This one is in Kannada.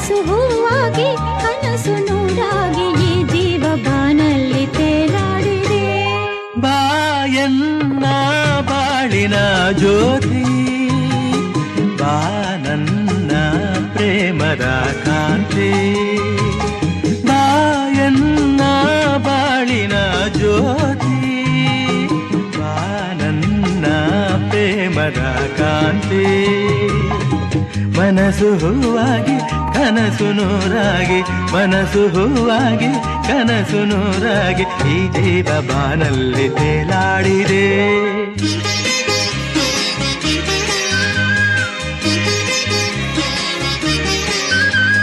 ಮನಸ್ಸು ಹೂವಾಗಿ ಕನಸು ನೂರಾಗಿ ಈ ಜೀವ ಬಾನಲ್ಲಿ ತೇಲಾಡಿದೆ. ಬಾಯನ್ನ ಬಾಳಿನ ಜ್ಯೋತಿ, ಬಾ ನನ್ನ ಪ್ರೇಮದ ಕಾಂತಿ. ಬಾಯನ್ನ ಬಾಳಿನ ಜ್ಯೋತಿ, ಬಾ ನನ್ನ ಪ್ರೇಮದ ಕಾಂತಿ. ಮನಸ್ಸು ಹೂವಾಗಿ ಕನಸು ನೂರಾಗಿ, ಮನಸ್ಸು ಹೂವಾಗಿ ಕನಸು ನೂರಾಗಿ ಈ ಜೀವ ಬಾನಲ್ಲಿ ತೇಲಾಡಿದೆ.